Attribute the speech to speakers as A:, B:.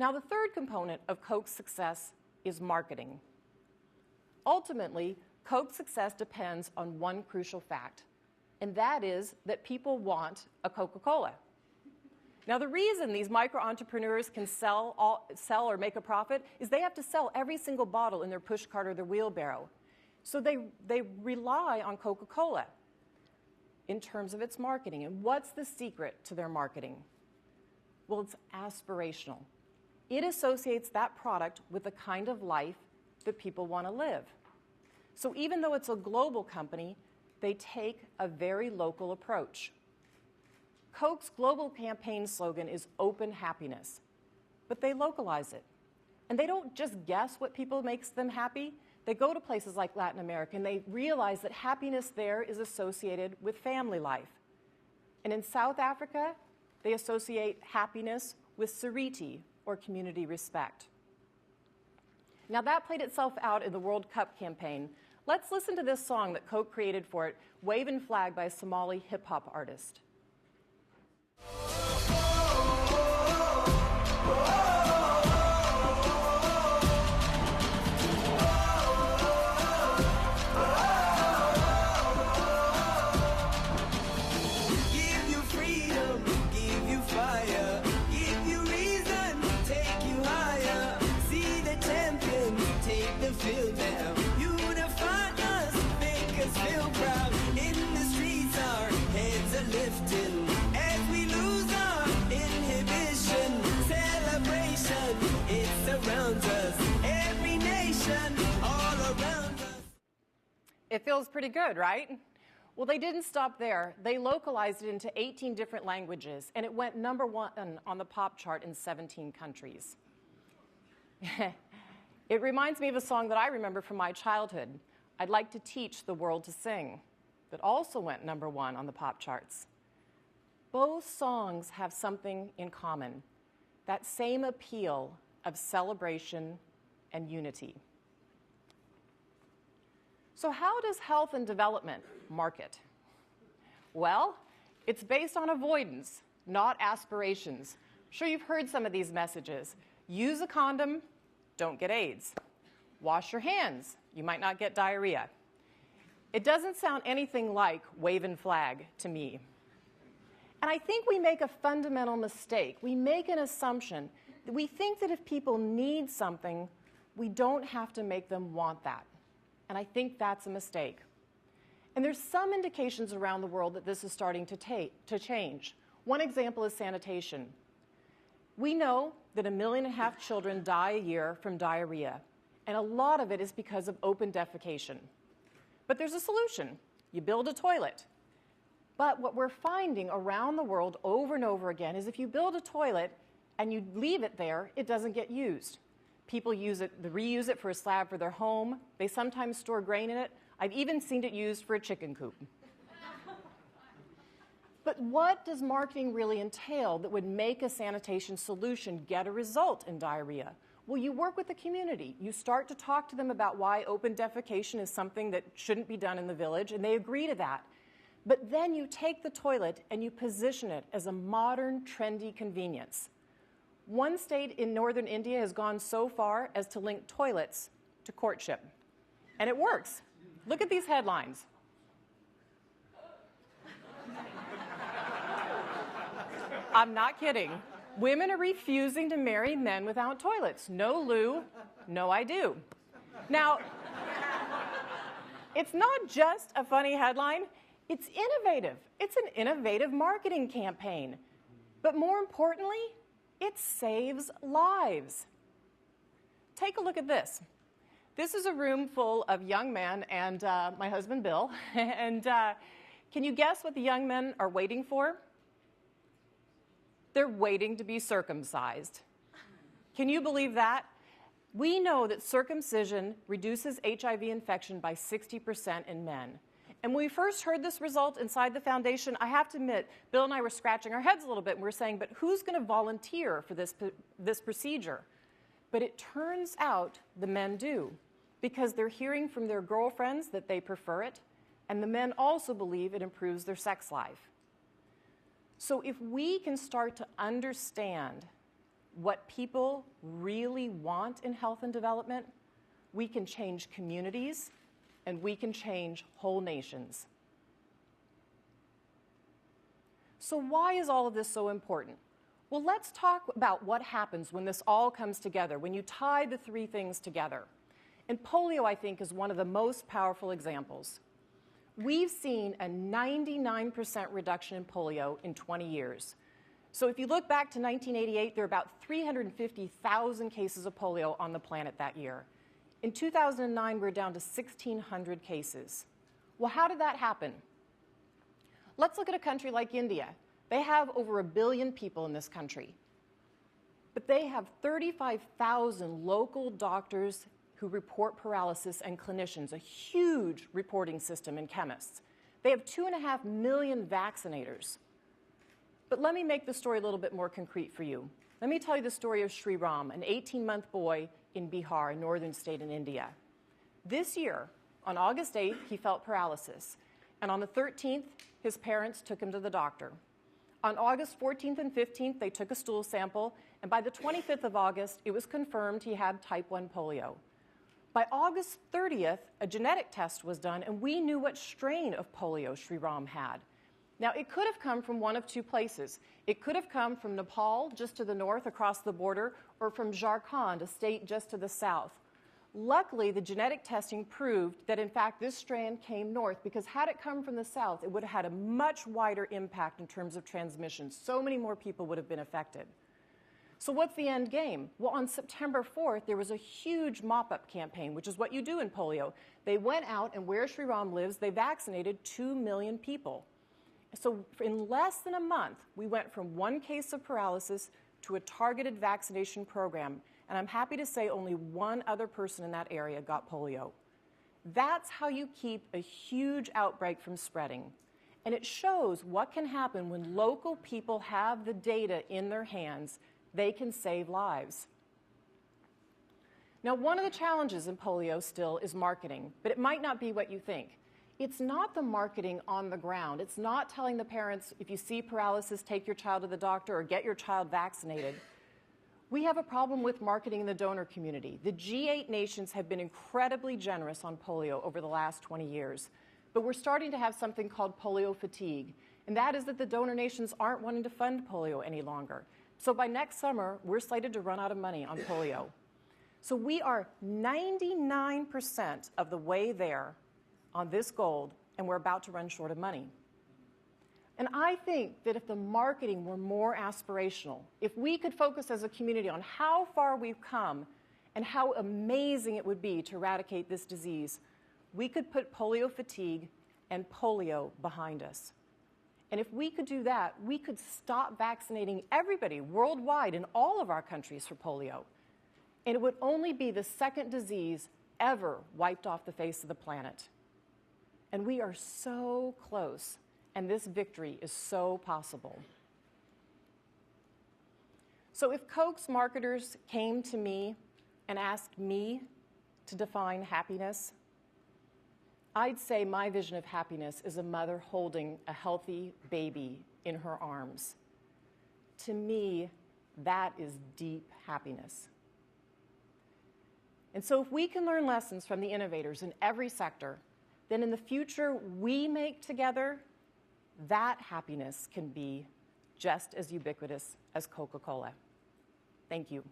A: Now, the third component of Coke's success is marketing. Ultimately, Coke's success depends on one crucial fact, and that is that people want a Coca-Cola. Now, the reason these micro-entrepreneurs can sell or make a profit is they have to sell every single bottle in their push cart or their wheelbarrow. So they rely on Coca-Cola in terms of its marketing. And what's the secret to their marketing? Well, it's aspirational. It associates that product with the kind of life that people want to live. So even though it's a global company, they take a very local approach. Coke's global campaign slogan is open happiness, but they localize it. And they don't just guess what people makes them happy. They go to places like Latin America and they realize that happiness there is associated with family life. And in South Africa, they associate happiness with sariti, or community respect. Now that played itself out in the World Cup campaign. Let's listen to this song that Coke created for it, Wavin' Flag by a Somali hip-hop artist. It feels pretty good, right? Well, they didn't stop there. They localized it into 18 different languages, and it went #1 on the pop chart in 17 countries. It reminds me of a song that I remember from my childhood, I'd Like to Teach the World to Sing, that also went #1 on the pop charts. Both songs have something in common, that same appeal of celebration and unity. So how does health and development market? Well, it's based on avoidance, not aspirations. I'm sure you've heard some of these messages. Use a condom, don't get AIDS. Wash your hands, you might not get diarrhea. It doesn't sound anything like waving flag to me. And I think we make a fundamental mistake. We make an assumption that we think that if people need something, we don't have to make them want that. And I think that's a mistake. And there's some indications around the world that this is starting to change. One example is sanitation. We know that 1.5 million children die a year from diarrhea, and a lot of it is because of open defecation. But there's a solution. You build a toilet. But what we're finding around the world over and over again is if you build a toilet and you leave it there, it doesn't get used. People use it, they reuse it for a slab for their home. They sometimes store grain in it. I've even seen it used for a chicken coop. But what does marketing really entail that would make a sanitation solution get a result in diarrhea? Well, you work with the community. You start to talk to them about why open defecation is something that shouldn't be done in the village, and they agree to that. But then you take the toilet and you position it as a modern, trendy convenience. One state in northern India has gone so far as to link toilets to courtship. And it works. Look at these headlines. I'm not kidding. Women are refusing to marry men without toilets. No loo, no I do. Now, it's not just a funny headline. It's innovative. It's an innovative marketing campaign. But more importantly, it saves lives. Take a look at this. This is a room full of young men and my husband, Bill. And can you guess what the young men are waiting for? They're waiting to be circumcised. Can you believe that? We know that circumcision reduces HIV infection by 60% in men. And when we first heard this result inside the foundation, I have to admit, Bill and I were scratching our heads a little bit, and we were saying, but who's going to volunteer for this procedure? But it turns out the men do, because they're hearing from their girlfriends that they prefer it, and the men also believe it improves their sex life. So if we can start to understand what people really want in health and development, we can change communities and we can change whole nations. So why is all of this so important? Well, let's talk about what happens when this all comes together, when you tie the three things together. And polio, I think, is one of the most powerful examples. We've seen a 99% reduction in polio in 20 years. So if you look back to 1988, there were about 350,000 cases of polio on the planet that year. In 2009, we're down to 1,600 cases. Well, how did that happen? Let's look at a country like India. They have over 1 billion people in this country. But they have 35,000 local doctors who report paralysis and clinicians, a huge reporting system, and chemists. They have 2.5 million vaccinators. But let me make the story a little bit more concrete for you. Let me tell you the story of Sri Ram, an 18-month boy in Bihar, a northern state in India. This year, on August 8th, he felt paralysis. And on the 13th, his parents took him to the doctor. On August 14th and 15th, they took a stool sample, and by the 25th of August, it was confirmed he had type 1 polio. By August 30th, a genetic test was done, and we knew what strain of polio Sri Ram had. Now, it could have come from one of two places. It could have come from Nepal, just to the north across the border, or from Jharkhand, a state just to the south. Luckily, the genetic testing proved that, in fact, this strand came north, because had it come from the south, it would have had a much wider impact in terms of transmission. So many more people would have been affected. So what's the end game? Well, on September 4th, there was a huge mop-up campaign, which is what you do in polio. They went out, and where Sri Ram lives, they vaccinated 2 million people. So in less than a month, we went from one case of paralysis to a targeted vaccination program. And I'm happy to say only one other person in that area got polio. That's how you keep a huge outbreak from spreading. And it shows what can happen when local people have the data in their hands. They can save lives. Now, one of the challenges in polio still is marketing, but it might not be what you think. It's not the marketing on the ground. It's not telling the parents, if you see paralysis, take your child to the doctor or get your child vaccinated. We have a problem with marketing in the donor community. The G8 nations have been incredibly generous on polio over the last 20 years, but we're starting to have something called polio fatigue, and that is that the donor nations aren't wanting to fund polio any longer. So by next summer, we're slated to run out of money on polio. So we are 99% of the way there on this goal, and we're about to run short of money. And I think that if the marketing were more aspirational, if we could focus as a community on how far we've come and how amazing it would be to eradicate this disease, we could put polio fatigue and polio behind us. And if we could do that, we could stop vaccinating everybody worldwide in all of our countries for polio. And it would only be the second disease ever wiped off the face of the planet. And we are so close. And this victory is so possible. So if Coke's marketers came to me and asked me to define happiness, I'd say my vision of happiness is a mother holding a healthy baby in her arms. To me, that is deep happiness. And so if we can learn lessons from the innovators in every sector, then in the future we make together, that happiness can be just as ubiquitous as Coca-Cola. Thank you.